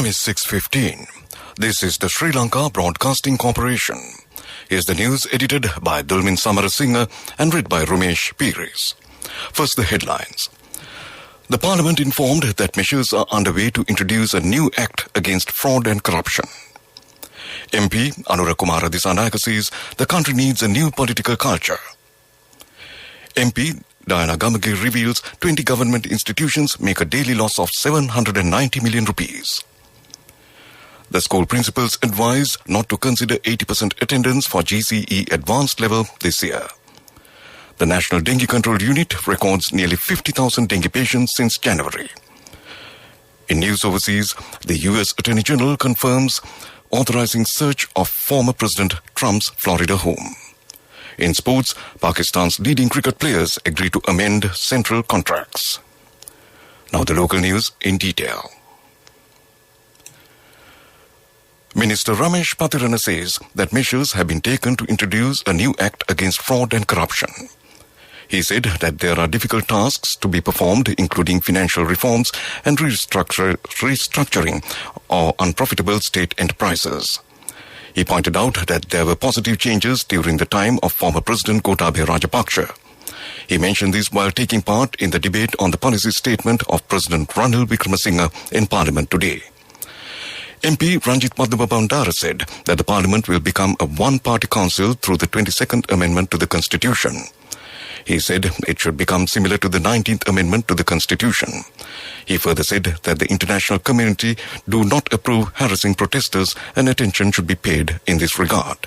is 6:15. This is the Sri Lanka Broadcasting Corporation. Here's the news edited by Dulmin Samarasinghe and read by Rumesh Piris. First, the headlines. The Parliament informed that measures are underway to introduce a new act against fraud and corruption. MP Anurakumara Disanayake says the country needs a new political culture. MP Diana Gamage reveals 20 government institutions make a daily loss of 790 million rupees. The school principals advised not to consider 80% attendance for GCE advanced level this year. The National Dengue Control Unit records nearly 50,000 dengue patients since January. In news overseas, the US Attorney General confirms authorizing search of former President Trump's Florida home. In sports, Pakistan's leading cricket players agree to amend central contracts. Now the local news in detail. Minister Ramesh Patirana says that measures have been taken to introduce a new act against fraud and corruption. He said that there are difficult tasks to be performed, including financial reforms and restructuring of unprofitable state enterprises. He pointed out that there were positive changes during the time of former President Gotabaya Rajapaksa. He mentioned this while taking part in the debate on the policy statement of President Ranil Wickremesinghe in Parliament today. MP Ranjit Madhava Bandara said that the Parliament will become a one-party council through the 22nd Amendment to the Constitution. He said it should become similar to the 19th Amendment to the Constitution. He further said that the international community do not approve harassing protesters and attention should be paid in this regard.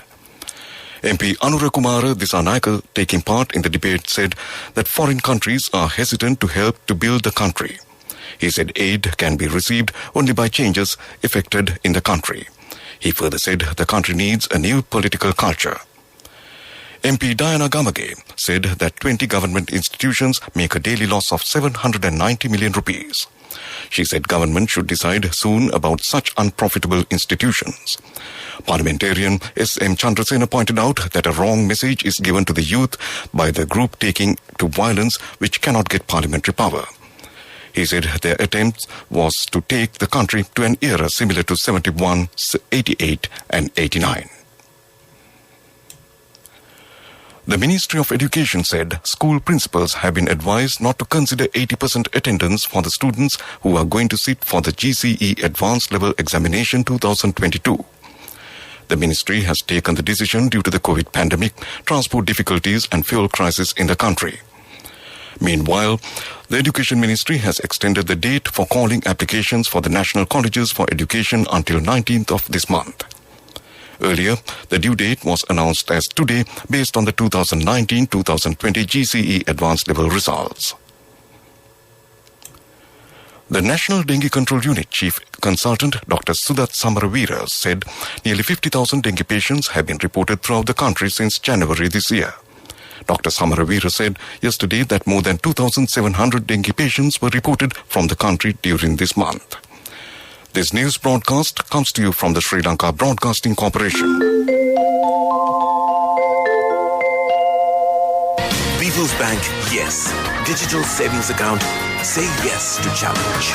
MP Anurakumara Disanayake, taking part in the debate, said that foreign countries are hesitant to help to build the country. He said aid can be received only by changes effected in the country. He further said the country needs a new political culture. MP Diana Gamage said that 20 government institutions make a daily loss of 790 million rupees. She said government should decide soon about such unprofitable institutions. Parliamentarian S.M. Chandrasena pointed out that a wrong message is given to the youth by the group taking to violence which cannot get parliamentary power. He said their attempt was to take the country to an era similar to 71, 88 and 89. The Ministry of Education said school principals have been advised not to consider 80% attendance for the students who are going to sit for the GCE Advanced Level Examination 2022. The ministry has taken the decision due to the COVID pandemic, transport difficulties and fuel crisis in the country. Meanwhile, the Education Ministry has extended the date for calling applications for the National Colleges for Education until 19th of this month. Earlier, the due date was announced as today based on the 2019-2020 GCE Advanced Level results. The National Dengue Control Unit Chief Consultant Dr. Sudat Samaravira said nearly 50,000 dengue patients have been reported throughout the country since January this year. Dr. Samaravira said yesterday that more than 2,700 dengue patients were reported from the country during this month. This news broadcast comes to you from the Sri Lanka Broadcasting Corporation. People's Bank, yes. Digital savings account, say yes to challenge.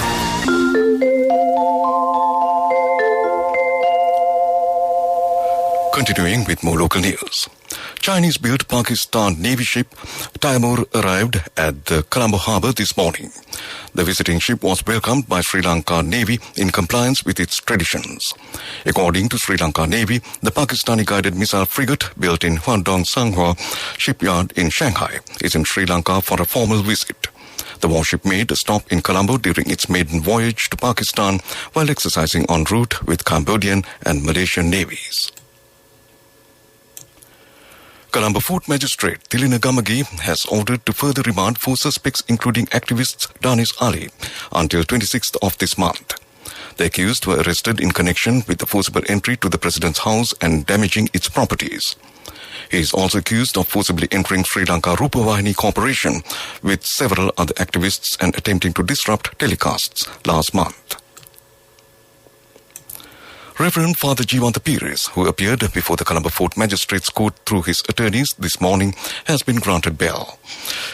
Continuing with more local news. Chinese-built Pakistan Navy ship Timur arrived at the Colombo harbour this morning. The visiting ship was welcomed by Sri Lanka Navy in compliance with its traditions. According to Sri Lanka Navy, the Pakistani guided missile frigate built in Huandong Sanghua shipyard in Shanghai is in Sri Lanka for a formal visit. The warship made a stop in Colombo during its maiden voyage to Pakistan while exercising en route with Cambodian and Malaysian navies. Colombo Fort Magistrate Tilina Gamage has ordered to further remand 4 suspects including activists Danis Ali until 26th of this month. The accused were arrested in connection with the forcible entry to the president's house and damaging its properties. He is also accused of forcibly entering Sri Lanka Rupavahini Corporation with several other activists and attempting to disrupt telecasts last month. Reverend Father Jivanta Pires, who appeared before the Colombo Fort Magistrates Court through his attorneys this morning, has been granted bail.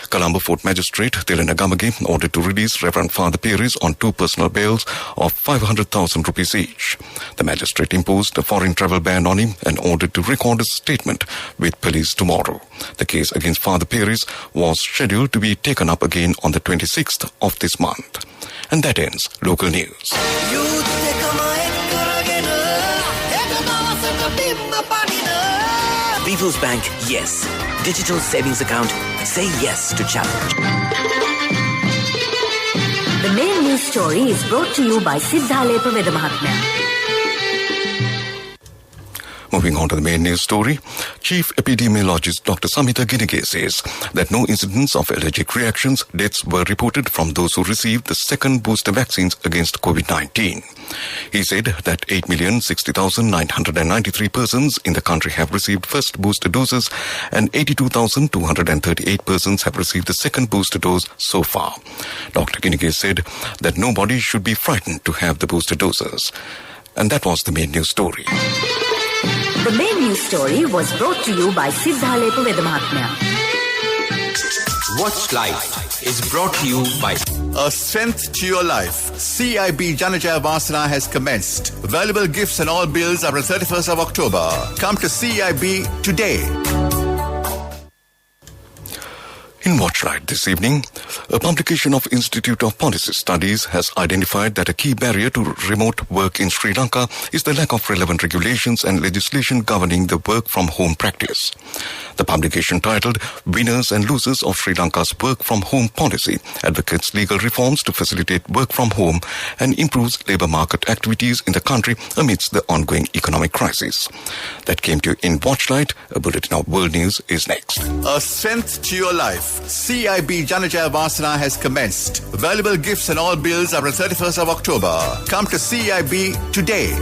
Colombo Fort Magistrate Tilena Gamage ordered to release Reverend Father Pires on 2 personal bails of 500,000 rupees each. The magistrate imposed a foreign travel ban on him and ordered to record a statement with police tomorrow. The case against Father Pires was scheduled to be taken up again on the 26th of this month. And that ends local news. People's Bank, yes. Digital savings account, say yes to challenge. The main news story is brought to you by Siddhalepa Veda Mahatmya. Moving on to the main news story, Chief Epidemiologist Dr. Samita Ginige says that no incidents of allergic reactions, deaths were reported from those who received the second booster vaccines against COVID-19. He said that 8,060,993 persons in the country have received first booster doses and 82,238 persons have received the second booster dose so far. Dr. Ginige said that nobody should be frightened to have the booster doses. And that was the main news story. The main news story was brought to you by Siddhalepa Veda Mahatmya. Watch Life is brought to you by A Strength to Your Life. CIB Janajaya Vasana has commenced. Valuable gifts and all bills are on 31st of October. Come to CIB today. In Watchlight this evening, a publication of Institute of Policy Studies has identified that a key barrier to remote work in Sri Lanka is the lack of relevant regulations and legislation governing the work-from-home practice. The publication, titled Winners and Losers of Sri Lanka's Work-from-Home Policy, advocates legal reforms to facilitate work-from-home and improves labour market activities in the country amidst the ongoing economic crisis. That came to you in Watchlight. A bulletin of world news is next. A Strength to Your Life. CIB Janajaya Vasana has commenced. Valuable gifts and all bills are on 31st of October. Come to CIB today.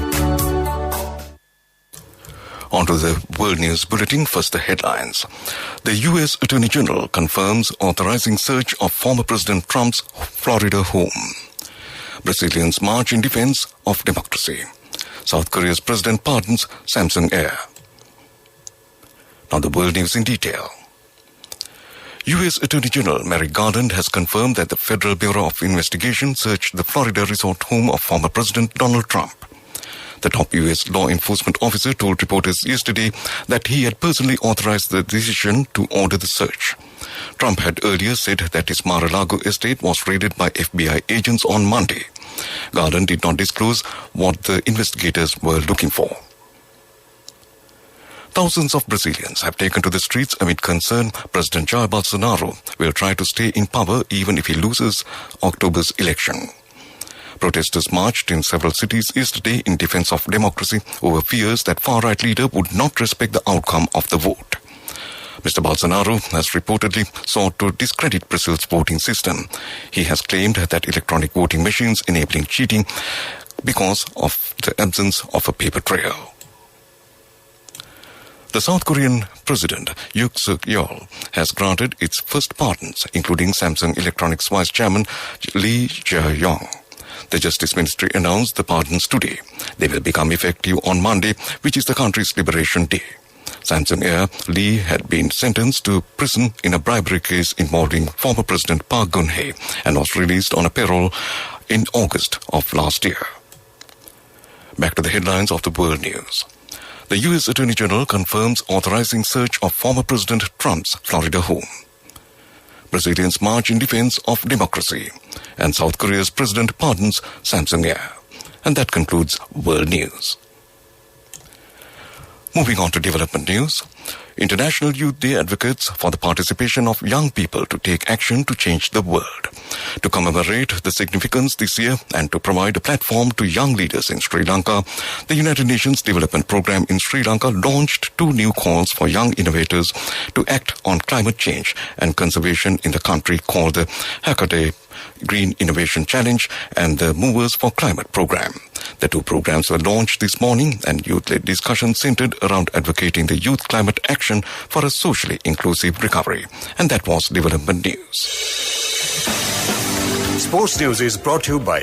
On to the World News Bulletin. First, the headlines. The U.S. Attorney General confirms authorizing search of former President Trump's Florida home. Brazilians march in defense of democracy. South Korea's president pardons Samsung Air. Now the World News in detail. U.S. Attorney General Merrick Garland has confirmed that the Federal Bureau of Investigation searched the Florida resort home of former President Donald Trump. The top U.S. law enforcement officer told reporters yesterday that he had personally authorized the decision to order the search. Trump had earlier said that his Mar-a-Lago estate was raided by FBI agents on Monday. Garland did not disclose what the investigators were looking for. Thousands of Brazilians have taken to the streets amid concern President Jair Bolsonaro will try to stay in power even if he loses October's election. Protesters marched in several cities yesterday in defense of democracy over fears that far-right leader would not respect the outcome of the vote. Mr. Bolsonaro has reportedly sought to discredit Brazil's voting system. He has claimed that electronic voting machines enabling cheating because of the absence of a paper trail. The South Korean President Yoon Suk-yeol has granted its first pardons, including Samsung Electronics Vice Chairman Lee Jae-yong. The Justice Ministry announced the pardons today. They will become effective on Monday, which is the country's Liberation Day. Samsung Air Lee had been sentenced to prison in a bribery case involving former President Park Geun-hye and was released on a parole in August of last year. Back to the headlines of the world news. The U.S. Attorney General confirms authorizing search of former President Trump's Florida home. Brazilians march in defense of democracy. And South Korea's president pardons Samsung Air. And that concludes World News. Moving on to development news. International Youth Day advocates for the participation of young people to take action to change the world. To commemorate the significance this year and to provide a platform to young leaders in Sri Lanka, the United Nations Development Programme in Sri Lanka launched 2 new calls for young innovators to act on climate change and conservation in the country called the Hackaday Green Innovation Challenge and the Movers for Climate Programme. The 2 programs were launched this morning and youth-led discussions centered around advocating the youth climate action for a socially inclusive recovery. And that was Development News. Sports News is brought to you by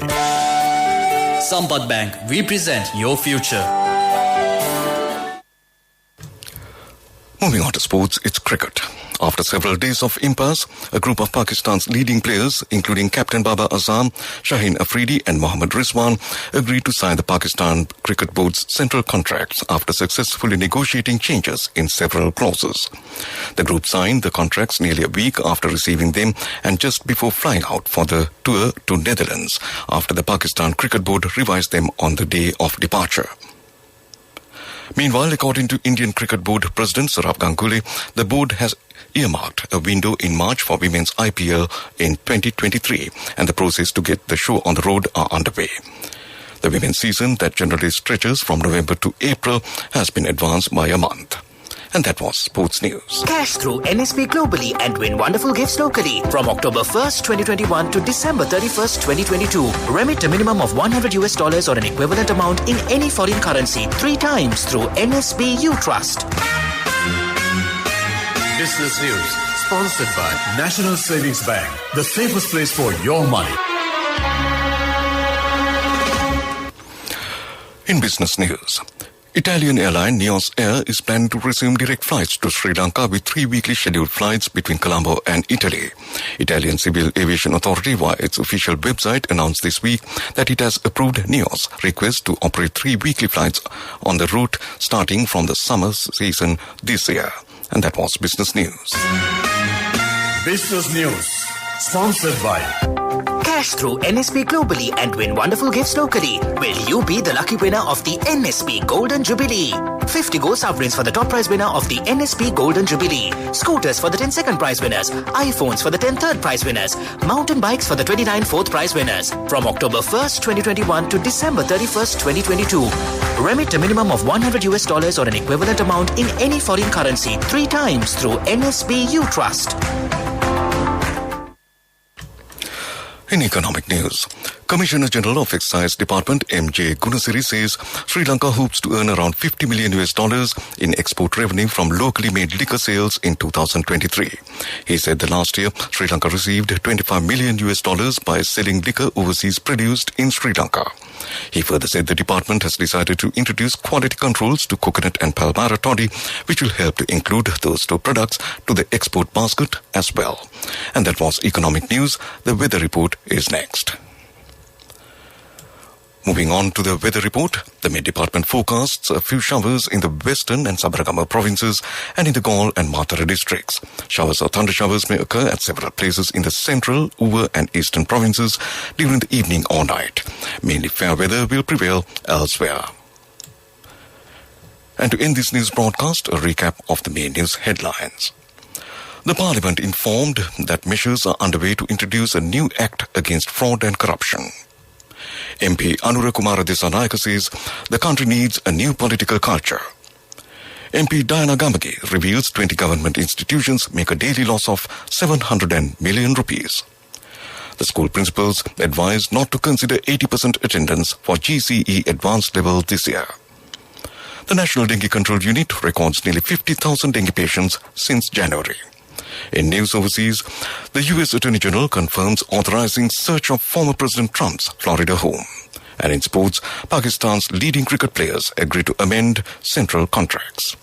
Sampath Bank, we present your future. Moving on to sports, it's cricket. After several days of impasse, a group of Pakistan's leading players, including Captain Baba Azam, Shaheen Afridi and Mohammad Rizwan, agreed to sign the Pakistan Cricket Board's central contracts after successfully negotiating changes in several clauses. The group signed the contracts nearly a week after receiving them and just before flying out for the tour to Netherlands after the Pakistan Cricket Board revised them on the day of departure. Meanwhile, according to Indian Cricket Board President Sourav Ganguly, the board has earmarked a window in March for women's IPL in 2023 and the process to get the show on the road are underway. The women's season that generally stretches from November to April has been advanced by a month. And that was Sports News. Cash through NSP globally and win wonderful gifts locally. From October 1st, 2021 to December 31st, 2022. Remit a minimum of $100 or an equivalent amount in any foreign currency 3 times through NSB You Trust. Business News, sponsored by National Savings Bank, the safest place for your money. In business news, Italian airline Neos Air is planning to resume direct flights to Sri Lanka with 3 weekly scheduled flights between Colombo and Italy. Italian Civil Aviation Authority, via its official website, announced this week that it has approved Neos' request to operate 3 weekly flights on the route starting from the summer season this year. And that was business news. Business News, sponsored by Cash through NSP globally and win wonderful gifts locally. Will you be the lucky winner of the NSP Golden Jubilee? 50 gold sovereigns for the top prize winner of the NSP Golden Jubilee. Scooters for the 10 second prize winners. iPhones for the 10 third prize winners. Mountain bikes for the 29 fourth prize winners. From October 1st, 2021 to December 31st, 2022. Remit a minimum of $100 or an equivalent amount in any foreign currency 3 times through NSB You Trust. In economic news, Commissioner General of Excise Department M.J. Gunasiri says Sri Lanka hopes to earn around $50 million in export revenue from locally made liquor sales in 2023. He said that last year, Sri Lanka received $25 million by selling liquor overseas produced in Sri Lanka. He further said the department has decided to introduce quality controls to coconut and Palmyra toddy, which will help to include those two products to the export basket as well. And that was economic news. The weather report is next. Moving on to the weather report, the Met Department forecasts a few showers in the western and Sabaragama provinces and in the Galle and Matara districts. Showers or thunder showers may occur at several places in the central, Uva and eastern provinces during the evening or night. Mainly fair weather will prevail elsewhere. And to end this news broadcast, a recap of the main news headlines. The Parliament informed that measures are underway to introduce a new act against fraud and corruption. MP Anura Kumara Disanayake says the country needs a new political culture. MP Diana Gamage reveals 20 government institutions make a daily loss of 700 million rupees. The school principals advised not to consider 80% attendance for GCE advanced level this year. The National Dengue Control Unit records nearly 50,000 dengue patients since January. In news overseas, the U.S. Attorney General confirms authorizing search of former President Trump's Florida home. And in sports, Pakistan's leading cricket players agree to amend central contracts.